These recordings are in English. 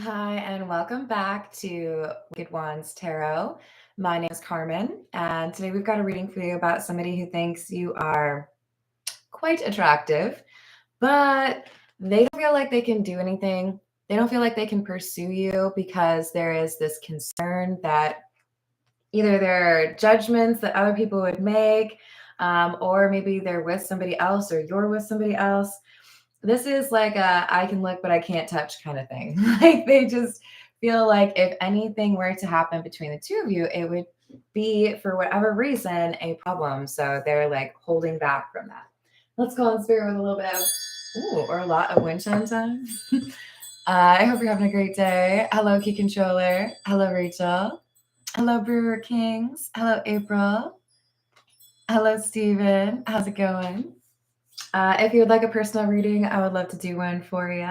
Hi, and welcome back to Wicked Wands Tarot. My name is Carmen, and today we've got a reading for you about somebody who thinks you are quite attractive, but they don't feel like they can do anything. They don't feel like they can pursue you because there is this concern that either there are judgments that other people would make, or maybe they're with somebody else or you're with somebody else. This is like a I can look but I can't touch kind of thing. Like they just feel like if anything were to happen between the two of you, it would be for whatever reason a problem. So they're like holding back from that. Let's go on spirit with a little bit of or a lot of wind chime time. I hope you're having a great day. Hello, Key Controller. Hello, Rachel. Hello, Brewer Kings. Hello, April. Hello, Steven. How's it going? If you would like a personal reading, I would love to do one for you.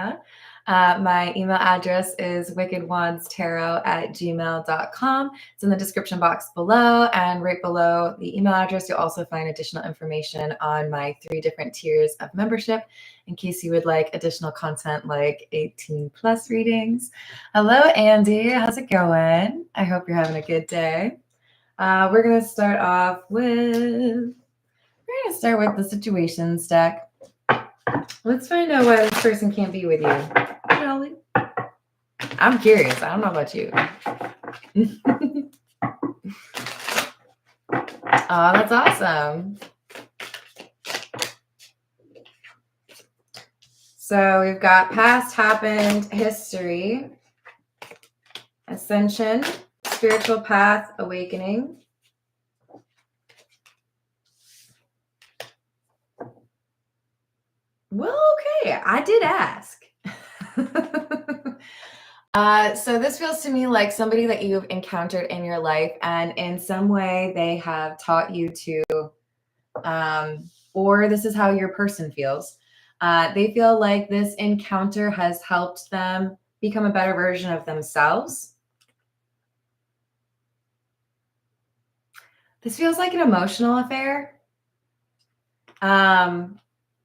My email address is wickedwandstarot@gmail.com. It's in the description box below, and right below the email address, you'll also find additional information on my 3 different tiers of membership in case you would like additional content like 18 plus readings. Hello, Andy. How's it going? I hope you're having a good day. We're going to start off with the situations deck. Let's find out why this person can't be with you, shall we? I'm curious. I don't know about you. Oh, that's awesome. So we've got past happened, history, ascension, spiritual path, awakening. Well, okay, I did ask. So this feels to me like somebody that you've encountered in your life, and in some way they have taught you to, or this is how your person feels. They feel like this encounter has helped them become a better version of themselves. This feels like an emotional affair.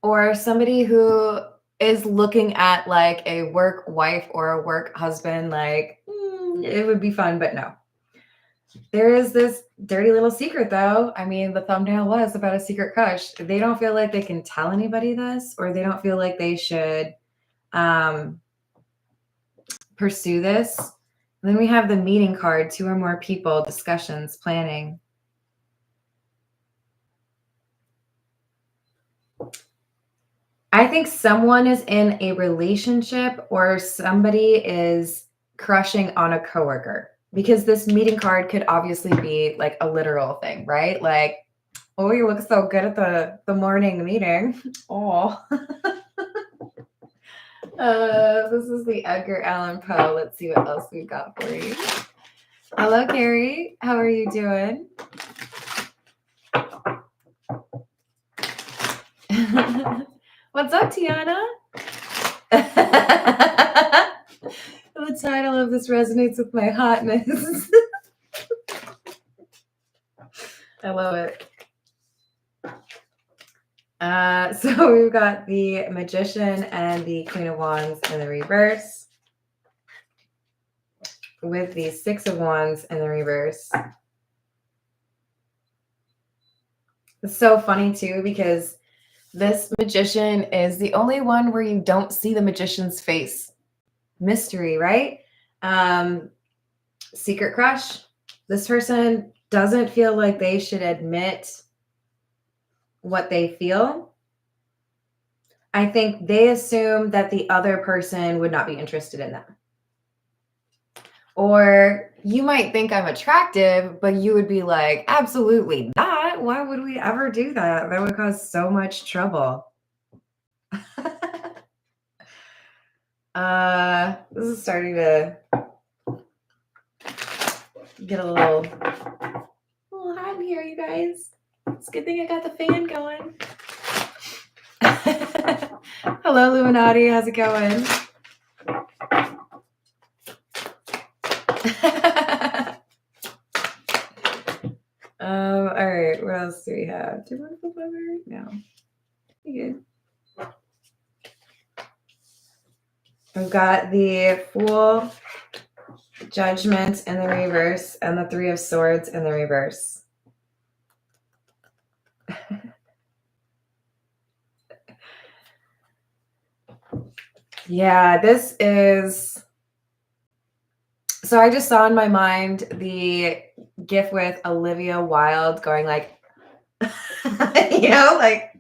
Or somebody who is looking at like a work wife or a work husband, like it would be fun, but no. There is this dirty little secret though. I mean, the thumbnail was about a secret crush. They don't feel like they can tell anybody this, or they don't feel like they should pursue this. And then we have the meeting card, 2 or more people, discussions, planning. I think someone is in a relationship or somebody is crushing on a coworker, because this meeting card could obviously be like a literal thing, right? Like, oh, you look so good at the morning meeting. Oh. This is the Edgar Allan Poe. Let's see what else we've got for you. Hello, Carrie. How are you doing? What's up, Tiana? The title of this resonates with my hotness. I love it. So we've got the Magician and the Queen of Wands in the reverse, with the 6 of Wands in the reverse. It's so funny too, because this Magician is the only one where you don't see the Magician's face. Mystery, right? Secret crush. This person doesn't feel like they should admit what they feel. I think they assume that the other person would not be interested in them. Or you might think I'm attractive, but you would be like, absolutely not. Why would we ever do that? That would cause so much trouble. This is starting to get a little hot here, you guys. It's a good thing I got the fan going. Hello, Illuminati. How's it going? All right. What else do we have? Do you want to flip over? No. You good. We've got the Fool, Judgment in the reverse, and the Three of Swords in the reverse. Yeah, this is... So I just saw in my mind the gif with Olivia Wilde going like, like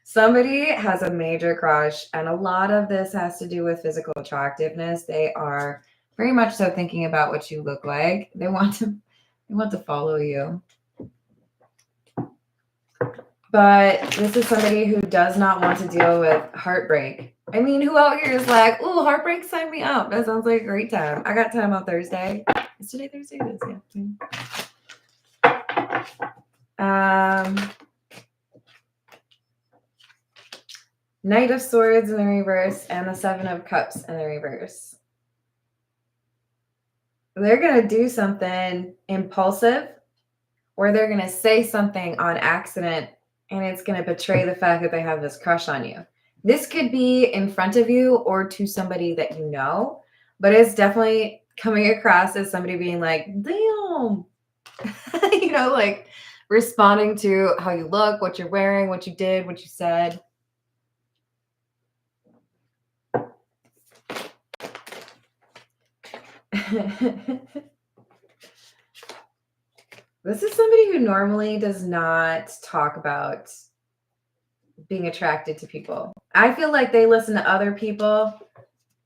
somebody has a major crush, and a lot of this has to do with physical attractiveness. They are very much so thinking about what you look like. They want to follow you. But this is somebody who does not want to deal with heartbreak. I mean, who out here is like, ooh, heartbreak, sign me up. That sounds like a great time. I got time on Thursday. Is today Thursday? It is, yeah. Knight of Swords in the reverse and the Seven of Cups in the reverse. They're going to do something impulsive, or they're going to say something on accident, and it's going to betray the fact that they have this crush on you. This could be in front of you or to somebody that you know, but it's definitely coming across as somebody being like, damn, like responding to how you look, what you're wearing, what you did, what you said. This is somebody who normally does not talk about being attracted to people. I feel like they listen to other people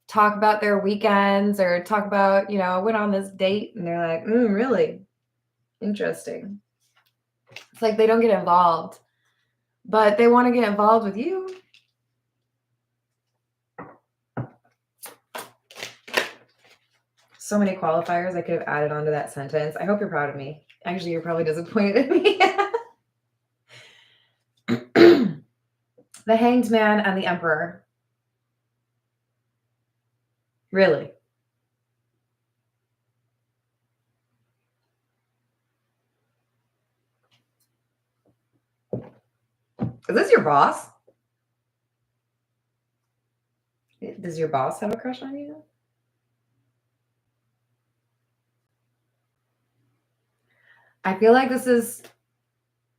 talk about their weekends or talk about, I went on this date, and they're like, really interesting. It's like they don't get involved, but they want to get involved with you. So many qualifiers I could have added onto that sentence. I hope you're proud of me. Actually, you're probably disappointed in me. The Hanged Man and the Emperor. Really? Is this your boss? Does your boss have a crush on you? I feel like this is,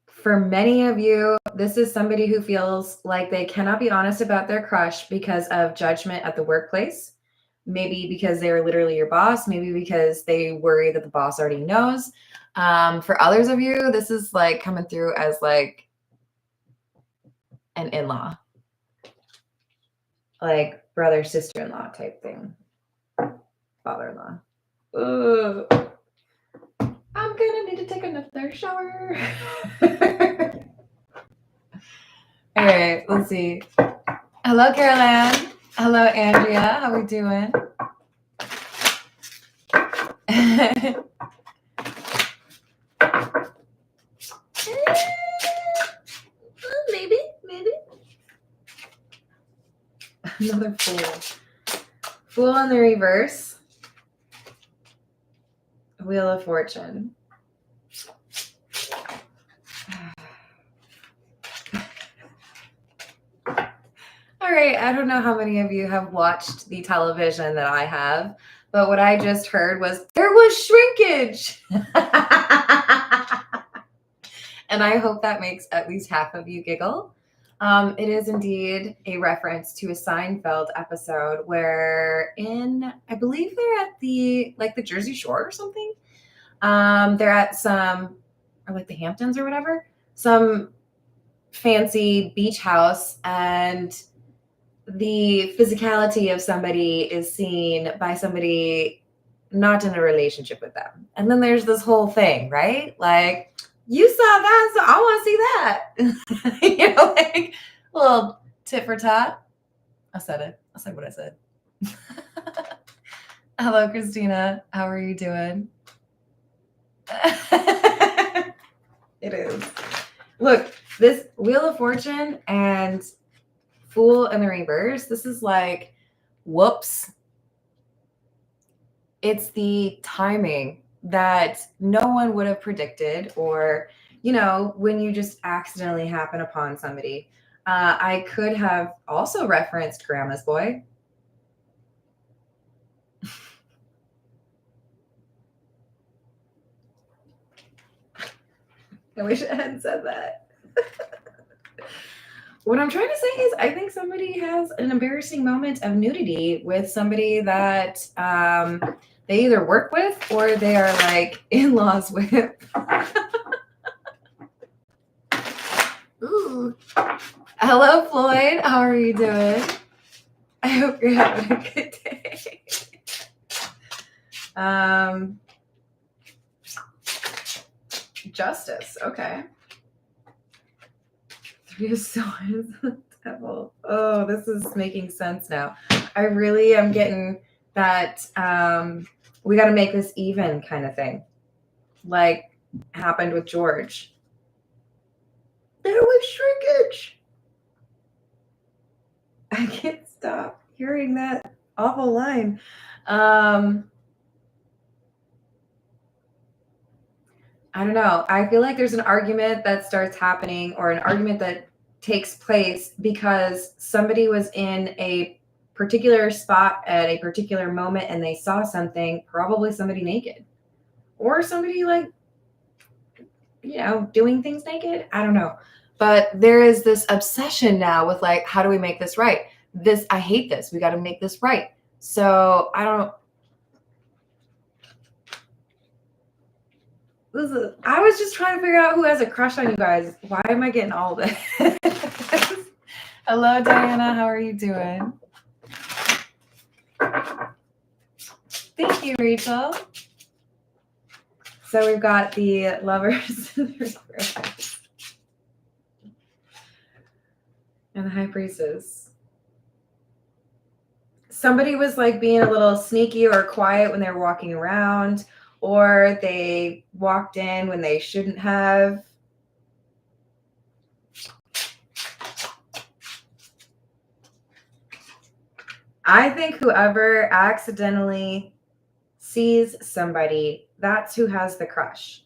for many of you, this is somebody who feels like they cannot be honest about their crush because of judgment at the workplace. Maybe because they're literally your boss. Maybe because they worry that the boss already knows. For others of you, this is like coming through as like an in-law. Like brother, sister-in-law type thing. Father-in-law. Ooh. I'm gonna need to take another shower. All right, let's see. Hello, Caroline. Hello, Andrea. How we doing? Maybe. Another Fool. Fool in the reverse. Wheel of Fortune. All right, I don't know how many of you have watched the television that I have, but what I just heard was, there was shrinkage. And I hope that makes at least half of you giggle. It is indeed a reference to a Seinfeld episode where I believe they're at the Jersey Shore or something. They're at or like the Hamptons or whatever, some fancy beach house, and the physicality of somebody is seen by somebody not in a relationship with them. And then there's this whole thing, right? Like, you saw that, so I want to see that. Like a little tit for tat. I said it. I said what I said. Hello, Christina. How are you doing? It is. Look, this Wheel of Fortune and Fool in the reverse, this is like, whoops. It's the timing that no one would have predicted, or, when you just accidentally happen upon somebody. I could have also referenced Grandma's Boy. I wish I hadn't said that. What I'm trying to say is I think somebody has an embarrassing moment of nudity with somebody that they either work with or they are like in-laws with. Ooh. Hello, Floyd. How are you doing? I hope you're having a good day. Justice. Okay. Three of Swords. Devil. Oh, this is making sense now. I really am getting that we got to make this even kind of thing, like happened with George. There was shrinkage. I can't stop hearing that awful line. I don't know. I feel like there's an argument that starts happening or an argument that takes place because somebody was in a particular spot at a particular moment and they saw something, probably somebody naked or somebody like, doing things naked. I don't know. But there is this obsession now with like, how do we make this right? I hate this. We got to make this right. So I was just trying to figure out who has a crush on you guys. Why am I getting all this? Hello, Diana. How are you doing? Thank you, Rachel. So we've got the Lovers and the High Priestess. Somebody was like being a little sneaky or quiet when they were walking around, or they walked in when they shouldn't have. I think whoever accidentally sees somebody, that's who has the crush.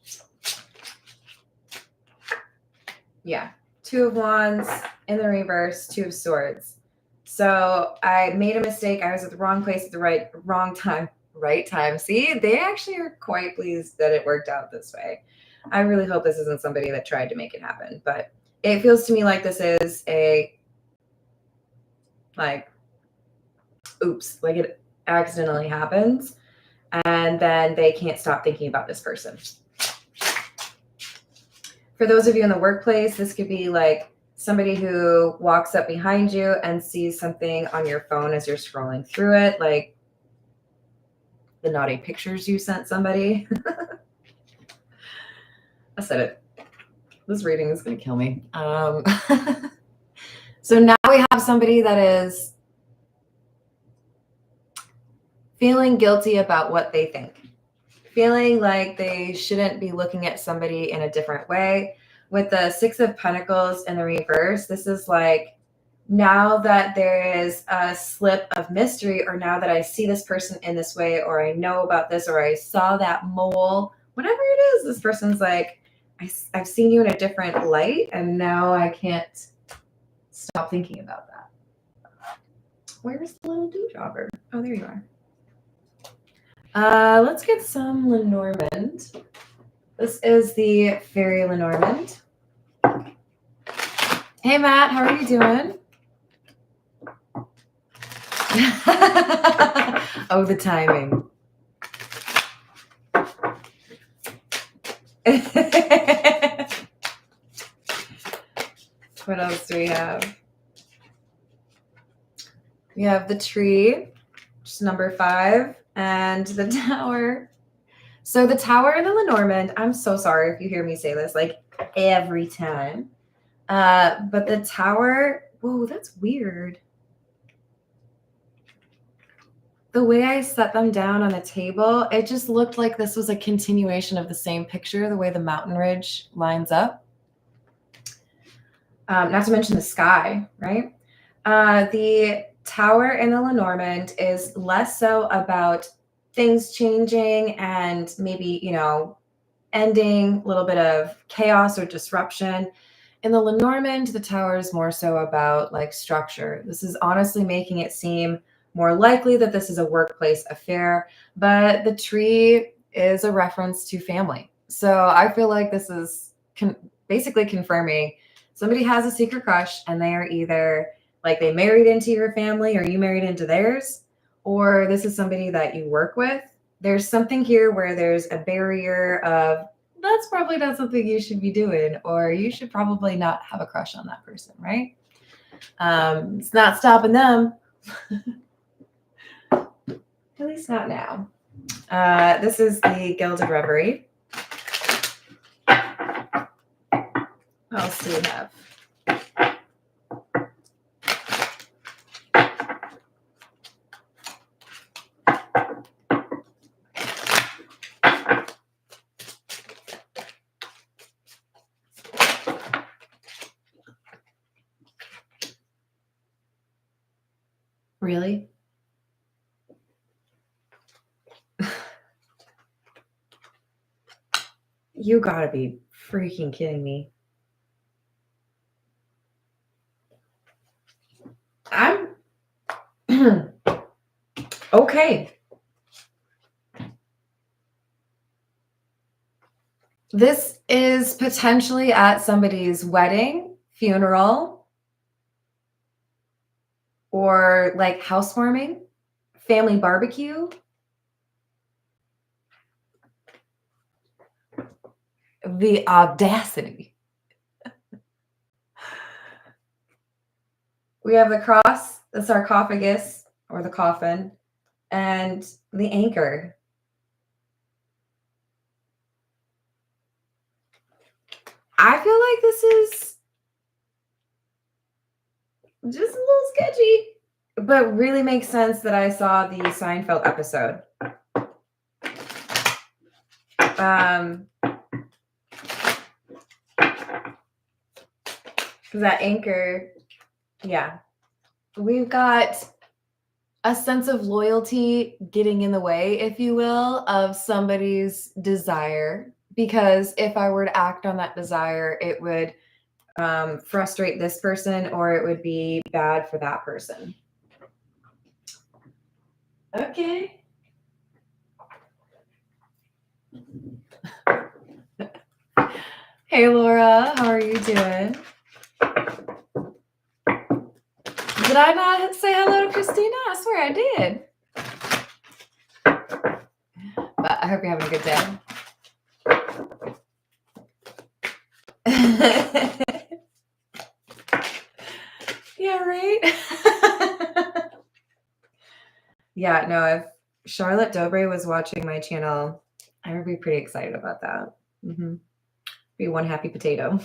Yeah. Two of Wands in the reverse, Two of Swords. So I made a mistake. I was at the wrong place at the right time. See, they actually are quite pleased that it worked out this way. I really hope this isn't somebody that tried to make it happen, but it feels to me like this is oops, like it accidentally happens and then they can't stop thinking about this person. For those of you in the workplace, this could be like somebody who walks up behind you and sees something on your phone as you're scrolling through it, like the naughty pictures you sent somebody. I said it. This reading is going to kill me. So now we have somebody that is feeling guilty about what they think, feeling like they shouldn't be looking at somebody in a different way. With the Six of Pentacles in the reverse, this is like, now that there is a slip of mystery, or now that I see this person in this way, or I know about this, or I saw that mole, whatever it is, this person's like, I've seen you in a different light, and now I can't stop thinking about that. Where's the little dewdropper? Oh, there you are. Let's get some Lenormand. This is the Fairy Lenormand. Hey, Matt, how are you doing? Oh, the timing. What else do we have? We have the Tree, which is number 5, and the Tower. So the Tower and the Lenormand, I'm so sorry if you hear me say this like every time. But the Tower, whoa, that's weird. The way I set them down on the table, it just looked like this was a continuation of the same picture, the way the mountain ridge lines up. Not to mention the sky, right? The Tower and the Lenormand is less so about things changing and maybe, ending, a little bit of chaos or disruption. In the Lenormand, the Tower is more so about like structure. This is honestly making it seem more likely that this is a workplace affair, but the Tree is a reference to family. So I feel like this is basically confirming somebody has a secret crush, and they are either like they married into your family or you married into theirs, or this is somebody that you work with. There's something here where there's a barrier of that's probably not something you should be doing, or you should probably not have a crush on that person, right? It's not stopping them. At least not now. This is the Gilded Reverie. What else do we have? Really? You gotta be freaking kidding me. I'm okay. This is potentially at somebody's wedding, funeral, or like housewarming, family barbecue. The audacity. We have the cross, the sarcophagus, or the coffin, and the anchor. I feel like this is just a little sketchy, but really makes sense that I saw the Seinfeld episode. That anchor, yeah. We've got a sense of loyalty getting in the way, if you will, of somebody's desire. Because if I were to act on that desire, it would frustrate this person, or it would be bad for that person. Okay. Hey, Laura, how are you doing? Did I not say hello to Christina? I swear I did. But I hope you're having a good day. Yeah, right? Yeah, no, if Charlotte Dobre was watching my channel, I would be pretty excited about that. Be one happy potato.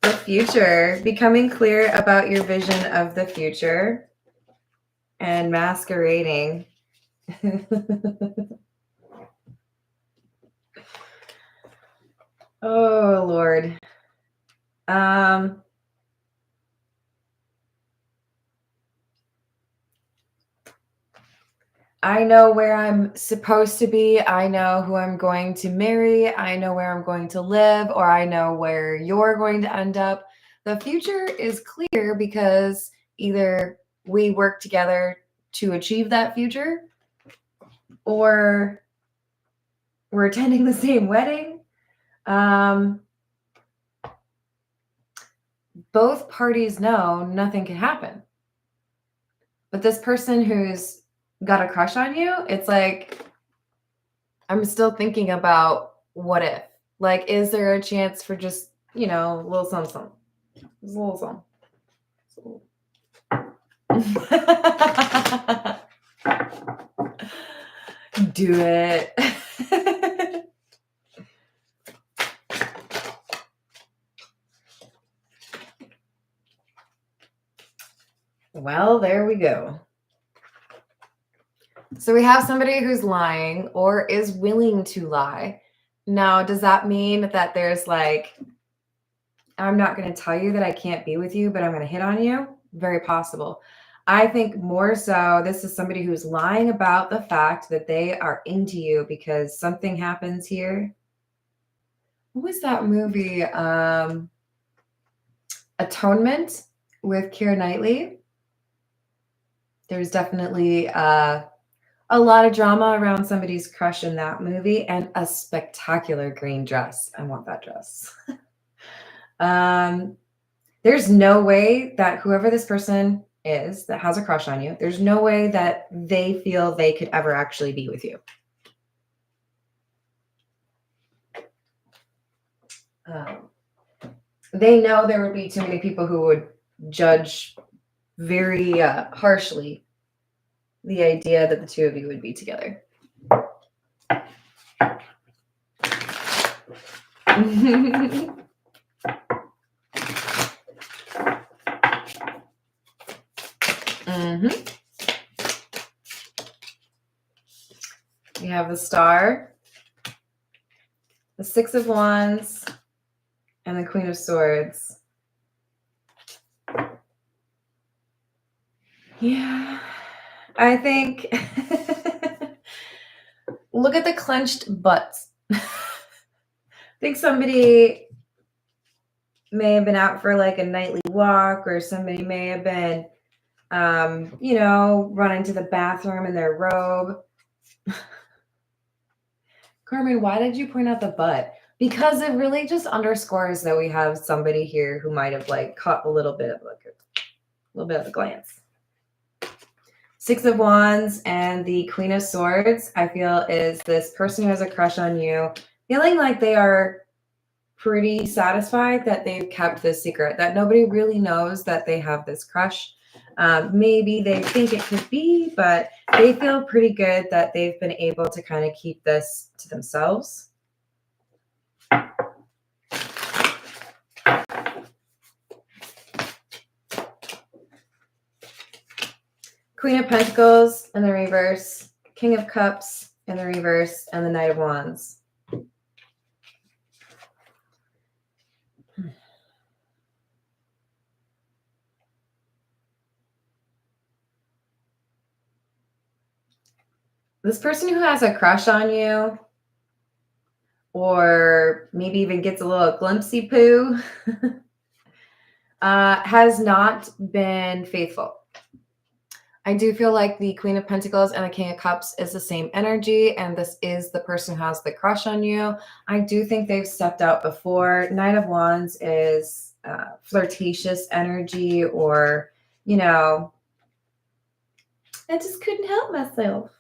The future, becoming clear about your vision of the future and masquerading. Oh, Lord. I know where I'm supposed to be. I know who I'm going to marry. I know where I'm going to live, or I know where you're going to end up. The future is clear because either we work together to achieve that future, or we're attending the same wedding. Both parties know nothing can happen. But this person who's got a crush on you, it's like, I'm still thinking about what if. Like, is there a chance for just, a little something? Just a little something. Do it. Well, there we go. So we have somebody who's lying or is willing to lie. Now, does that mean that there's like, I'm not going to tell you that I can't be with you, but I'm going to hit on you? Very possible. I think more so this is somebody who's lying about the fact that they are into you because something happens here. What was that movie? Atonement with Keira Knightley. There's definitely a a lot of drama around somebody's crush in that movie and a spectacular green dress. I want that dress. There's no way that whoever this person is that has a crush on you, there's no way that they feel they could ever actually be with you. They know there would be too many people who would judge very harshly the idea that the two of you would be together. We have the Star, the Six of Wands, and the Queen of Swords. Yeah, I think look at the clenched butts. I think somebody may have been out for like a nightly walk, or somebody may have been, running to the bathroom in their robe. Carmen, why did you point out the butt? Because it really just underscores that we have somebody here who might have like caught a little bit of a glance. Six of Wands and the Queen of Swords, I feel, is this person who has a crush on you, feeling like they are pretty satisfied that they've kept this secret, that nobody really knows that they have this crush. Maybe they think it could be, but they feel pretty good that they've been able to kind of keep this to themselves. Queen of Pentacles in the reverse, King of Cups in the reverse, and the Knight of Wands. This person who has a crush on you, or maybe even gets a little glimpsey poo, has not been faithful. I do feel like the Queen of Pentacles and the King of Cups is the same energy, and this is the person who has the crush on you. I do think they've stepped out before. Knight of Wands is flirtatious energy, or, I just couldn't help myself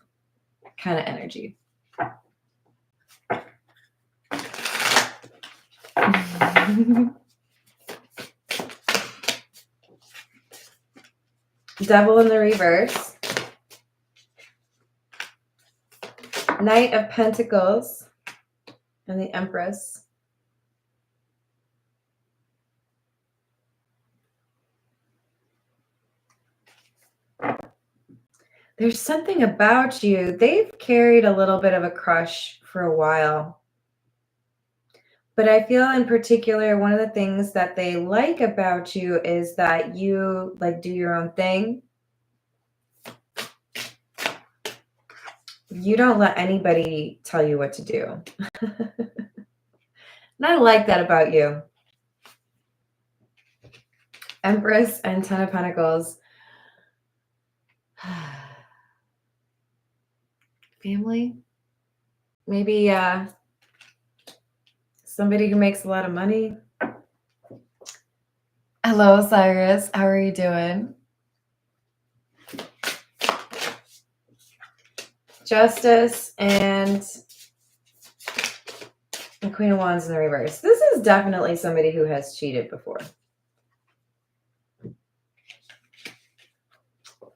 kind of energy. Devil in the reverse. Knight of Pentacles and the Empress. There's something about you. They've carried a little bit of a crush for a while. But I feel in particular, one of the things that they like about you is that you like do your own thing. You don't let anybody tell you what to do. And I like that about you. Empress and Ten of Pentacles. Family. Maybe somebody who makes a lot of money. Hello, Cyrus. How are you doing? Justice and the Queen of Wands in the reverse. This is definitely somebody who has cheated before.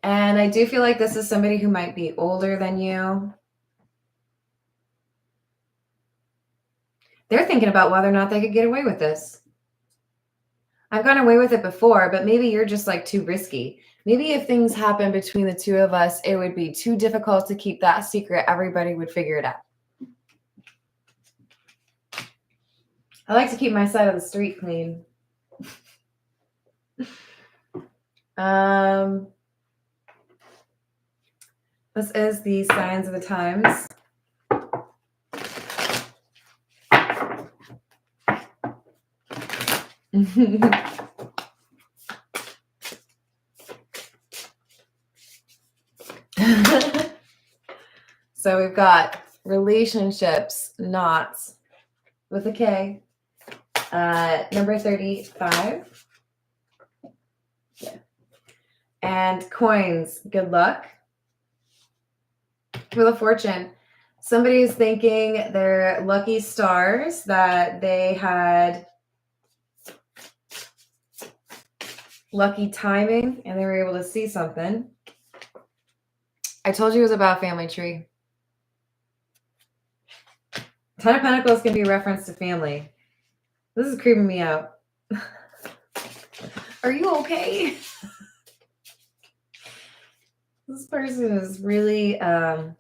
And I do feel like this is somebody who might be older than you. They're thinking about whether or not they could get away with this. I've gone away with it before, but maybe you're just like too risky. Maybe if things happen between the two of us, it would be too difficult to keep that secret. Everybody would figure it out. I like to keep my side of the street clean. This is the Signs of the Times. So we've got relationships, knots with a K. Number 35. Yeah. And coins, good luck. Wheel of Fortune. Somebody's thanking their lucky stars that they had lucky timing and they were able to see something. I told you it was about family tree. Ten of Pentacles can be a reference to family. This is creeping me out. Are you okay? This person is really kind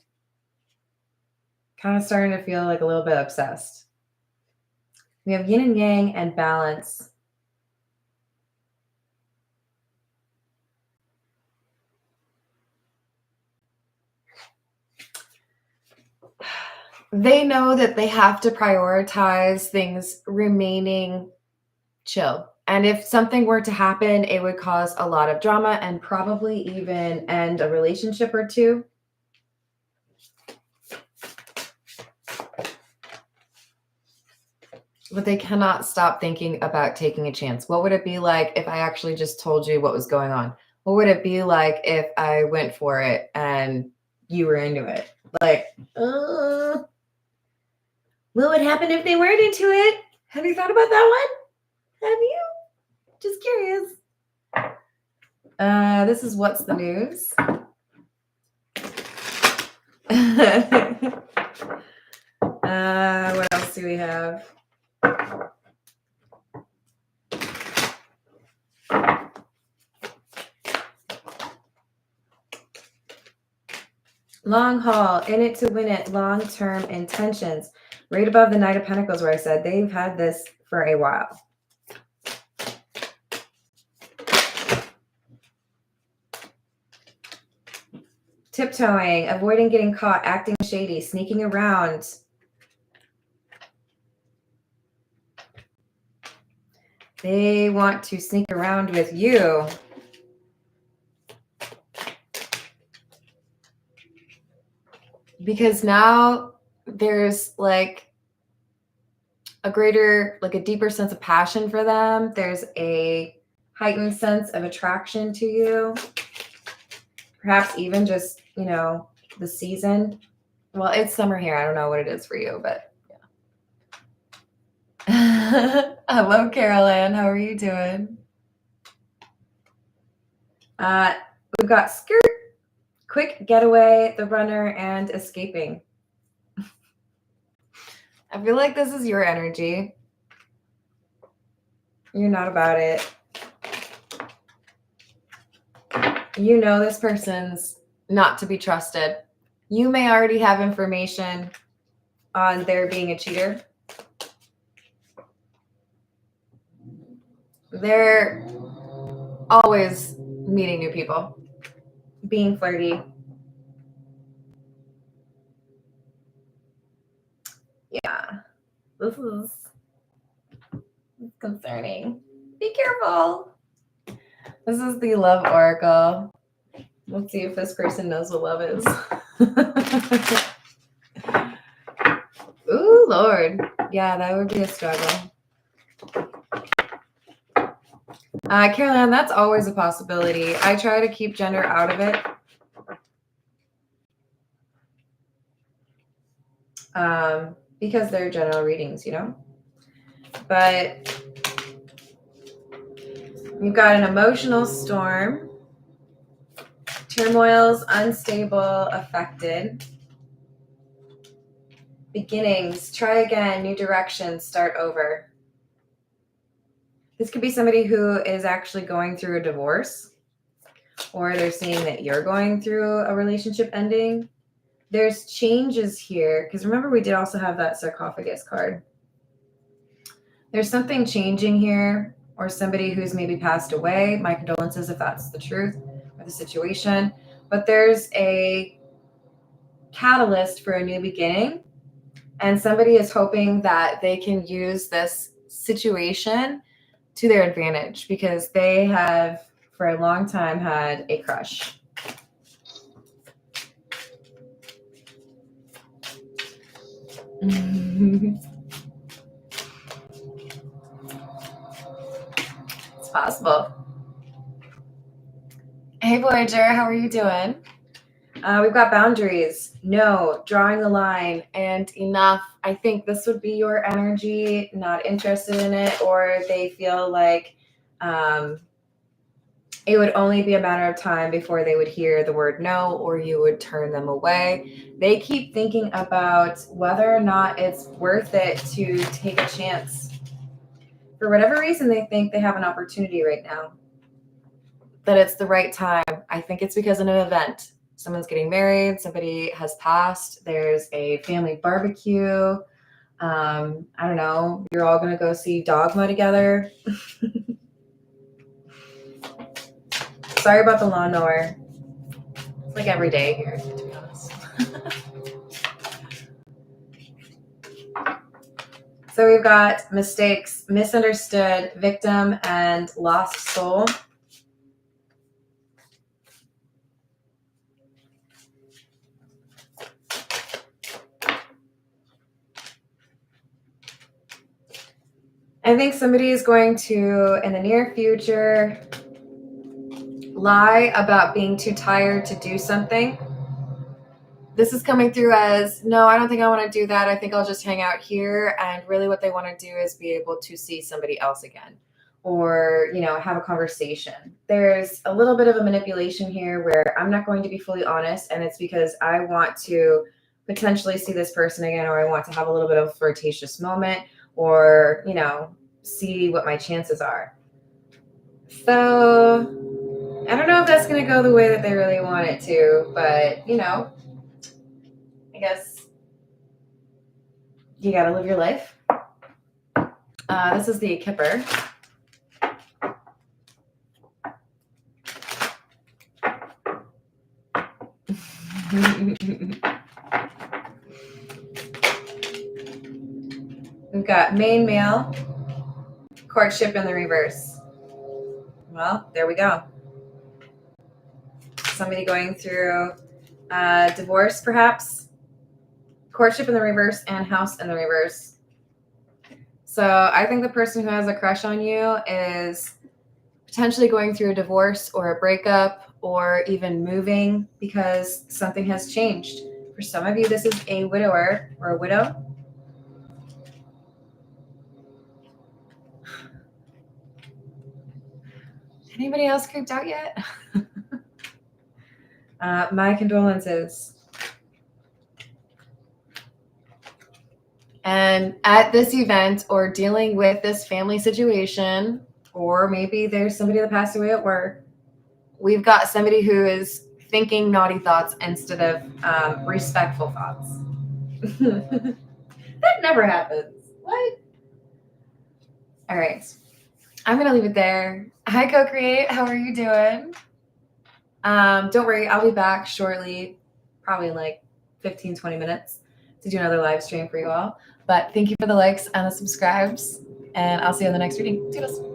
of starting to feel like a little bit obsessed. We have yin and yang and balance. They know that they have to prioritize things remaining chill. And if something were to happen, it would cause a lot of drama and probably even end a relationship or two. But they cannot stop thinking about taking a chance. What would it be like if I actually just told you what was going on? What would it be like if I went for it and you were into it? Like, what would happen if they weren't into it? Have you thought about that one? Have you? Just curious. This is What's the News. What else do we have? Long haul, in it to win it, long-term intentions. Right above the Knight of Pentacles where I said they've had this for a while. Tiptoeing, avoiding getting caught, acting shady, sneaking around. They want to sneak around with you. Because now there's like a greater, like a deeper sense of passion for them. There's a heightened sense of attraction to you. Perhaps even just, you know, the season. Well, it's summer here. I don't know what it is for you, but yeah. Hello, Carolyn. How are you doing? We've got skirt, quick getaway, the runner, and escaping. I feel like this is your energy. You're not about it. You know this person's not to be trusted. You may already have information on their being a cheater. They're always meeting new people, being flirty. Yeah, this is concerning. Be careful. This is the love oracle. Let's see if this person knows what love is. Ooh, Lord. Yeah, that would be a struggle. Caroline, that's always a possibility. I try to keep gender out of it. Because they're general readings, you know? But you've got an emotional storm. Turmoils, unstable, affected. Beginnings, try again, new direction, start over. This could be somebody who is actually going through a divorce, or they're seeing that you're going through a relationship ending. There's changes here, because remember we did also have that sarcophagus card. There's something changing here, or somebody who's maybe passed away. My condolences if that's the truth or the situation. But there's a catalyst for a new beginning, and somebody is hoping that they can use this situation to their advantage because they have for a long time had a crush. It's possible. Hey, Voyager, how are you doing? We've got boundaries, no, drawing the line, and enough. I think this would be your energy, not interested in it, or they feel like it would only be a matter of time before they would hear the word no, or you would turn them away. They keep thinking about whether or not it's worth it to take a chance. For whatever reason, they think they have an opportunity right now, that it's the right time. I think it's because of an event. Someone's getting married, somebody has passed, there's a family barbecue. I don't know, you're all going to go see Dogma together. Sorry about the lawnmower. It's like every day here, to be honest. So we've got mistakes, misunderstood, victim, and lost soul. I think somebody is going to, in the near future, lie about being too tired to do something. This is coming through as, no, I don't think I want to do that. I think I'll just hang out here. And really what they want to do is be able to see somebody else again, or, have a conversation. There's a little bit of a manipulation here where I'm not going to be fully honest. And it's because I want to potentially see this person again, or I want to have a little bit of a flirtatious moment, or, see what my chances are. So I don't know if that's going to go the way that they really want it to, but, I guess you got to live your life. This is the Kipper. We've got main male, courtship in the reverse. Well, there we go. Somebody going through divorce, perhaps. Courtship in the reverse and house in the reverse. So I think the person who has a crush on you is potentially going through a divorce or a breakup, or even moving because something has changed. For some of you, this is a widower or a widow. Anybody else creeped out yet? My condolences. And at this event, or dealing with this family situation, or maybe there's somebody that passed away at work, we've got somebody who is thinking naughty thoughts instead of respectful thoughts. That never happens. What? All right. I'm going to leave it there. Hi, Co-Create. How are you doing? Don't worry. I'll be back shortly, probably in like 15, 20 minutes to do another live stream for you all. But thank you for the likes and the subscribes, and I'll see you in the next reading. Toodles.